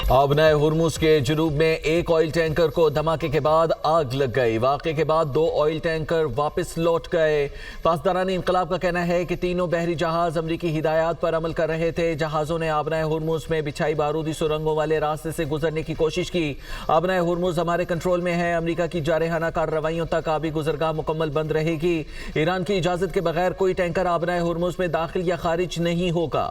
آبنائے ہرمز کے جنوب میں ایک آئل ٹینکر کو دھماکے کے بعد آگ لگ گئی۔ واقعے کے بعد 2 آئل ٹینکر واپس لوٹ گئے۔ پاسداران انقلاب کا کہنا ہے کہ تینوں بحری جہاز امریکی ہدایات پر عمل کر رہے تھے۔ جہازوں نے آبنائے ہرمز میں بچھائی بارودی سرنگوں والے راستے سے گزرنے کی کوشش کی۔ آبنائے ہرمز ہمارے کنٹرول میں ہے۔ امریکہ کی جارحانہ کارروائیوں تک آبی گزرگاہ مکمل بند رہے گی۔ ایران کی اجازت کے بغیر کوئی ٹینکر آبنائے ہرمز میں داخل یا خارج نہیں ہوگا۔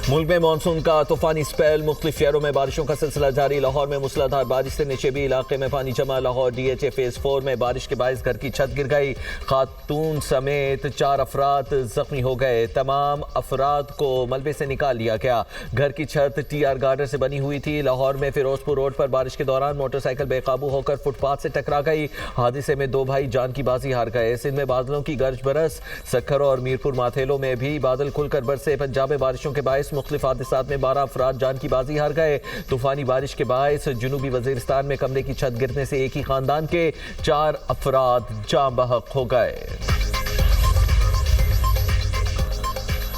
ملک میں مانسون کا طوفانی سپیل، مختلف شہروں میں بارشوں کا سلسلہ جاری۔ لاہور میں موسلا دھار بارش سے نشیبی علاقے میں پانی جمع۔ Lahore D H A phase 4 میں بارش کے باعث گھر کی چھت گر گئی۔ خاتون سمیت 4 افراد زخمی ہو گئے۔ تمام افراد کو ملبے سے نکال لیا گیا۔ گھر کی چھت ٹی آر گارڈر سے بنی ہوئی تھی۔ لاہور میں فیروز پور روڈ پر بارش کے دوران موٹر سائیکل بے قابو ہو کر فٹ پاتھ سے ٹکرا گئی۔ حادثے میں 2 بھائی جان کی بازی ہار گئے۔ سندھ میں بادلوں کی گرج برس۔ سکھر اور میرپور ماتھیلوں میں بھی بادل کھل کر برسے۔ پنجاب میں بارشوں کے باعث مختلف حادثات میں 12 افراد جان کی بازی ہار گئے۔ طوفانی بارش کے باعث جنوبی وزیرستان میں کمرے کی چھت گرنے سے ایک ہی خاندان کے 4 افراد جاں بحق ہو گئے۔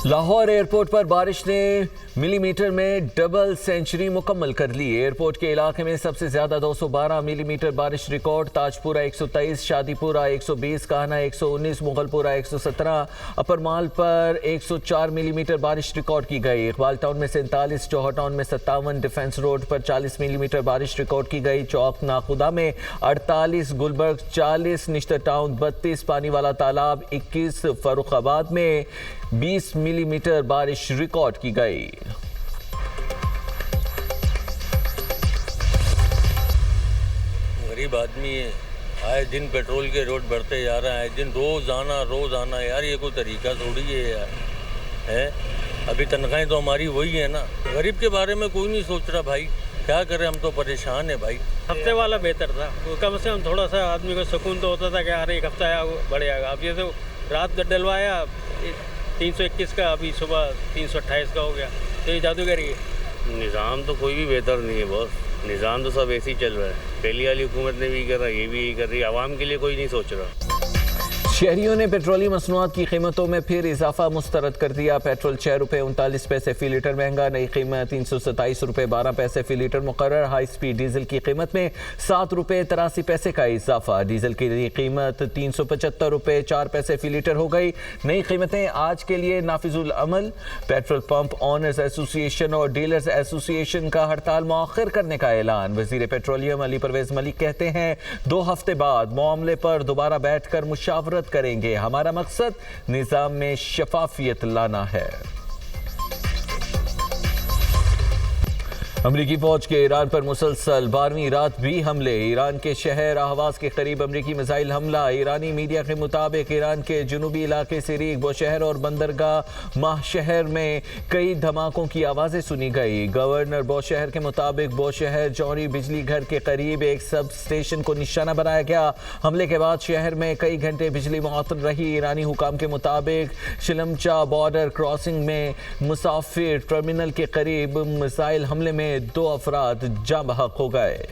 لاہور ایئرپورٹ پر بارش نے ملی میٹر میں ڈبل سینچری مکمل کر لی۔ ایئرپورٹ کے علاقے میں سب سے زیادہ 212 ملی میٹر بارش ریکارڈ۔ تاج پورہ 123، شادی پورہ 120، کاہنہ 119، مغل پورہ 117، اپر مال پر 104 ملی میٹر بارش ریکارڈ کی گئی۔ اقبال ٹاؤن میں 47، جوہر ٹاؤن میں 57، ڈیفنس روڈ پر 40 ملی میٹر بارش ریکارڈ کی گئی۔ چوک ناخدا میں 48، گلبرگ 40، نشتر ٹاؤن 32، پانی والا تالاب 21، فاروق آباد میں 20 ملی میٹر بارش ریکارڈ کی گئی۔ غریب آدمی ہے، آئے دن پیٹرول کے ریٹ بڑھتے جا رہا ہے، آئے دن روزانہ یار یہ کوئی طریقہ تھوڑی ہے یار۔ ابھی تنخواہیں تو ہماری وہی ہے نا۔ غریب کے بارے میں کوئی نہیں سوچ رہا بھائی، کیا کریں، ہم تو پریشان ہیں بھائی۔ ہفتے والا بہتر تھا، کم سے کم تھوڑا سا آدمی کو سکون تو ہوتا تھا کہ ہر ایک ہفتہ بڑھے گا۔ اب جیسے رات کا ڈلوایا 321 کا، ابھی صبح 328 کا ہو گیا، تو یہ جادوگری ہے۔ نظام تو کوئی بھی بہتر نہیں ہے بس، نظام تو سب ایسے ہی چل رہا ہے۔ پہلی والی حکومت نے بھی کر رہا، یہ بھی یہی کر رہی ہے، عوام کے لیے کوئی نہیں سوچ رہا۔ شہریوں نے پیٹرولیم مصنوعات کی قیمتوں میں پھر اضافہ مسترد کر دیا۔ پیٹرول 6 روپے 39 پیسے فی لیٹر مہنگا، نئی قیمت 327 روپے 12 پیسے فی لیٹر مقرر۔ ہائی سپیڈ ڈیزل کی قیمت میں 7 روپے 83 پیسے کا اضافہ، ڈیزل کی نئی قیمت 375 روپے 4 پیسے فی لیٹر ہو گئی۔ نئی قیمتیں آج کے لیے نافذ العمل۔ پیٹرول پمپ آنرز ایسوسی ایشن اور ڈیلرز ایسوسی ایشن کا ہڑتال مؤخر کرنے کا اعلان۔ وزیر پیٹرولیم علی پرویز ملک کہتے ہیں 2 ہفتے بعد معاملے پر دوبارہ بیٹھ کر مشاورت کریں گے۔ ہمارا مقصد نظام میں شفافیت لانا ہے۔ امریکی فوج کے ایران پر مسلسل 12ویں رات بھی حملے۔ ایران کے شہر اہواز کے قریب امریکی میزائل حملہ۔ ایرانی میڈیا کے مطابق ایران کے جنوبی علاقے سریک، بوشہر اور بندرگاہ ماہ شہر میں کئی دھماکوں کی آوازیں سنی گئی۔ گورنر بوشہر کے مطابق بوشہر جوہری بجلی گھر کے قریب ایک سب اسٹیشن کو نشانہ بنایا گیا۔ حملے کے بعد شہر میں کئی گھنٹے بجلی معطل رہی۔ ایرانی حکام کے مطابق شلمچا بارڈر کراسنگ میں مسافر ٹرمینل کے قریب میزائل حملے میں 2 افراد جاں بحق ہو گئے۔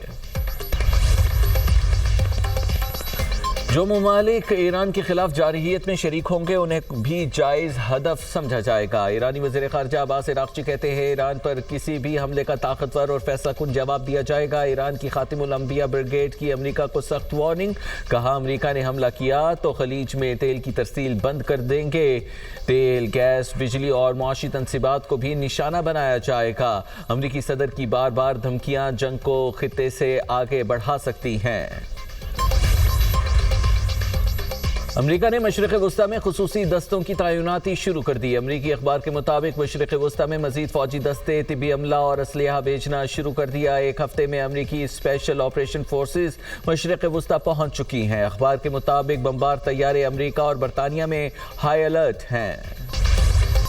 جو ممالک ایران کے خلاف جارحیت میں شریک ہوں گے انہیں بھی جائز ہدف سمجھا جائے گا۔ ایرانی وزیر خارجہ عباس عراقچی کہتے ہیں ایران پر کسی بھی حملے کا طاقتور اور فیصلہ کن جواب دیا جائے گا۔ ایران کی خاتم الانبیاء بریگیڈ کی امریکہ کو سخت وارننگ، کہا امریکہ نے حملہ کیا تو خلیج میں تیل کی ترسیل بند کر دیں گے۔ تیل، گیس، بجلی اور معاشی تنصیبات کو بھی نشانہ بنایا جائے گا۔ امریکی صدر کی بار بار دھمکیاں جنگ کو خطے سے آگے بڑھا سکتی ہیں۔ امریکہ نے مشرق وسطی میں خصوصی دستوں کی تعیناتی شروع کر دی۔ امریکی اخبار کے مطابق مشرق وسطی میں مزید فوجی دستے، طبی عملہ اور اسلحہ بھیجنا شروع کر دیا۔ ایک ہفتے میں امریکی اسپیشل آپریشن فورسز مشرق وسطی پہنچ چکی ہیں۔ اخبار کے مطابق بمبار طیارے امریکہ اور برطانیہ میں ہائی الرٹ ہیں۔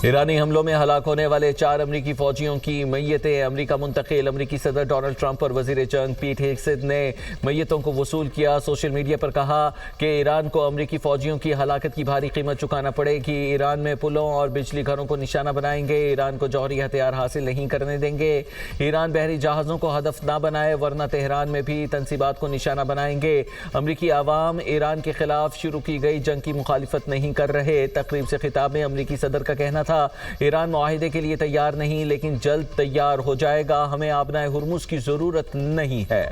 ایرانی حملوں میں ہلاک ہونے والے 4 امریکی فوجیوں کی میتیں امریکہ منتقل۔ امریکی صدر ڈونلڈ ٹرمپ اور وزیر جنگ پیٹ ہیگسٹ نے میتوں کو وصول کیا۔ سوشل میڈیا پر کہا کہ ایران کو امریکی فوجیوں کی ہلاکت کی بھاری قیمت چکانا پڑے گی۔ ایران میں پلوں اور بجلی گھروں کو نشانہ بنائیں گے۔ ایران کو جوہری ہتھیار حاصل نہیں کرنے دیں گے۔ ایران بحری جہازوں کو ہدف نہ بنائے ورنہ تہران میں بھی تنصیبات کو نشانہ بنائیں گے۔ امریکی عوام ایران کے خلاف شروع کی گئی جنگ کی مخالفت نہیں کر رہے۔ تقریب سے خطاب میں امریکی صدر کا کہنا تھا۔ ایران معاہدے کے لیے تیار نہیں لیکن جلد تیار ہو جائے گا، ہمیں آبنائے ہرمز کی ضرورت نہیں ہے۔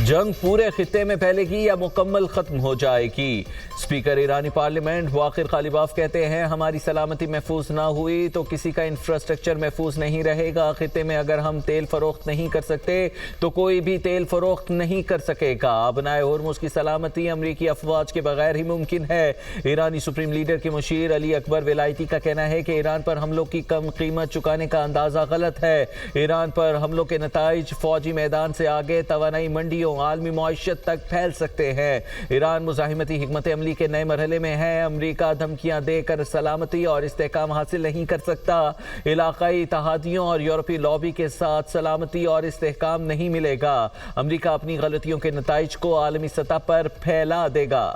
جنگ پورے خطے میں پھیلے گی یا مکمل ختم ہو جائے گی؟ اسپیکر ایرانی پارلیمنٹ باقر غالیباف کہتے ہیں ہماری سلامتی محفوظ نہ ہوئی تو کسی کا انفراسٹرکچر محفوظ نہیں رہے گا۔ خطے میں اگر ہم تیل فروخت نہیں کر سکتے تو کوئی بھی تیل فروخت نہیں کر سکے گا۔ آبنائے ہرمز کی سلامتی امریکی افواج کے بغیر ہی ممکن ہے۔ ایرانی سپریم لیڈر کے مشیر علی اکبر ولایتی کا کہنا ہے کہ ایران پر حملوں کی کم قیمت چکانے کا اندازہ غلط ہے۔ ایران پر حملوں کے نتائج فوجی میدان سے آگے توانائی منڈیوں، عالمی معیشت تک پھیل سکتے ہیں۔ ایران مزاحمتی حکمت عملی کے نئے مرحلے میں ہے۔ امریکہ دھمکیاں دے کر سلامتی اور استحکام حاصل نہیں کر سکتا۔ علاقائی اتحادیوں اور یورپی لابی کے ساتھ سلامتی اور استحکام نہیں ملے گا۔ امریکہ اپنی غلطیوں کے نتائج کو عالمی سطح پر پھیلا دے گا۔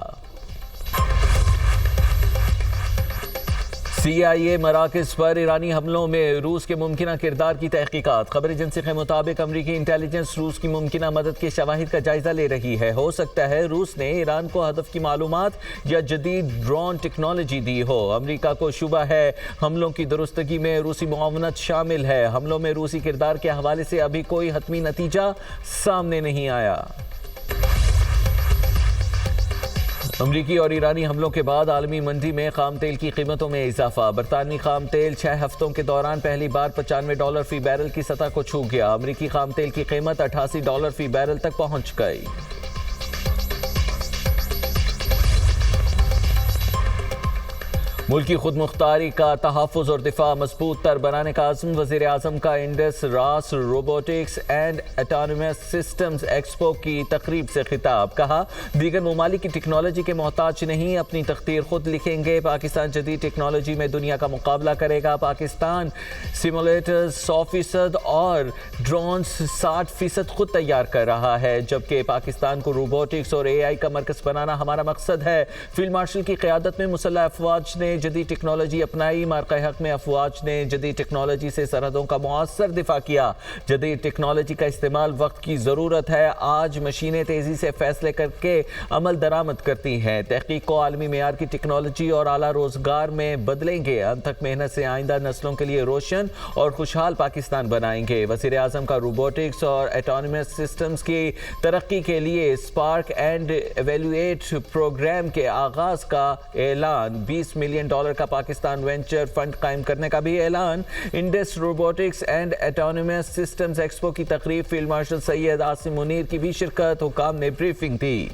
CIA مراکز پر ایرانی حملوں میں روس کے ممکنہ کردار کی تحقیقات۔ خبر ایجنسی کے مطابق امریکی انٹیلیجنس روس کی ممکنہ مدد کے شواہد کا جائزہ لے رہی ہے۔ ہو سکتا ہے روس نے ایران کو ہدف کی معلومات یا جدید ڈرون ٹیکنالوجی دی ہو۔ امریکہ کو شبہ ہے حملوں کی درستگی میں روسی معاونت شامل ہے۔ حملوں میں روسی کردار کے حوالے سے ابھی کوئی حتمی نتیجہ سامنے نہیں آیا۔ امریکی اور ایرانی حملوں کے بعد عالمی منڈی میں خام تیل کی قیمتوں میں اضافہ۔ برطانوی خام تیل 6 ہفتوں کے دوران پہلی بار $95 فی بیرل کی سطح کو چھو گیا۔ امریکی خام تیل کی قیمت $88 فی بیرل تک پہنچ گئی۔ ملکی خود مختاری کا تحفظ اور دفاع مضبوط تر بنانے کا عزم۔ وزیر اعظم کا Indus RAS robotics and autonomous systems expo کی تقریب سے خطاب۔ کہا دیگر ممالک کی ٹیکنالوجی کے محتاج نہیں، اپنی تقدیر خود لکھیں گے۔ پاکستان جدید ٹیکنالوجی میں دنیا کا مقابلہ کرے گا۔ پاکستان سیمولیٹرز 100% اور ڈرونز 60% خود تیار کر رہا ہے، جبکہ پاکستان کو روبوٹکس اور AI کا مرکز بنانا ہمارا مقصد ہے۔ فیلڈ مارشل کی قیادت میں مسلح افواج نے جدید ٹیکنالوجی اپنائی۔ مارکہ حق میں افواج نے جدید ٹیکنالوجی سے سرحدوں کا مؤثر دفاع کیا۔ جدید ٹیکنالوجی کا استعمال وقت کی ضرورت ہے۔ آج مشینیں تیزی سے فیصلے کر کے عمل درآمد کرتی ہیں۔ تحقیق کو عالمی معیار کی ٹیکنالوجی اور اعلیٰ روزگار میں بدلیں گے۔ انتھک محنت سے آئندہ نسلوں کے لیے روشن اور خوشحال پاکستان بنائیں گے۔ وزیر اعظم کا روبوٹکس اور اٹانومس سسٹمز کی ترقی کے لیے اسپارک اینڈ ایویلویٹ پروگرام کے آغاز کا اعلان۔ $20 ملین کا پاکستان وینچر فنڈ قائم کرنے کا بھی اعلان۔ Indus robotics and autonomous systems expo کی تقریب فیلڈ مارشل سید عاصم منیر کی بھی شرکت۔ حکام نے بریفنگ دی۔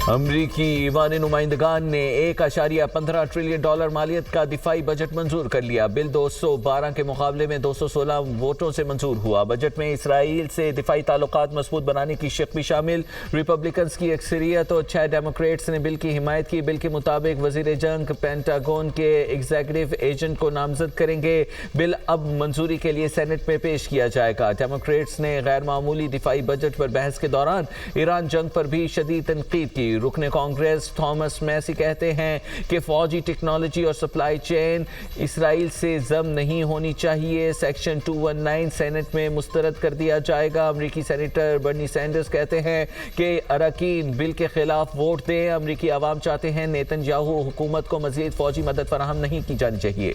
امریکی ایوان نمائندگان نے $1.15 ٹریلین مالیت کا دفاعی بجٹ منظور کر لیا۔ بل 212 کے مقابلے میں 216 ووٹوں سے منظور ہوا۔ بجٹ میں اسرائیل سے دفاعی تعلقات مضبوط بنانے کی شق بھی شامل۔ ریپبلکنز کی اکثریت اور 6 ڈیموکریٹس نے بل کی حمایت کی۔ بل کے مطابق وزیر جنگ پینٹاگون کے ایگزیکٹو ایجنٹ کو نامزد کریں گے۔ بل اب منظوری کے لیے سینٹ میں پیش کیا جائے گا۔ ڈیموکریٹس نے غیر معمولی دفاعی بجٹ پر بحث کے دوران ایران جنگ پر بھی شدید تنقید کی۔ رکن کانگریس تھامس میسی کہتے ہیں کہ فوجی ٹیکنالوجی اور سپلائی چین اسرائیل سے ضم نہیں ہونی چاہیے۔ سیکشن 219 سینٹ میں مسترد کر دیا جائے گا۔ امریکی سینیٹر برنی سینڈرز کہتے ہیں کہ اراکین بل کے خلاف ووٹ دیں۔ امریکی عوام چاہتے ہیں نیتن یاہو حکومت کو مزید فوجی مدد فراہم نہیں کی جانی چاہیے۔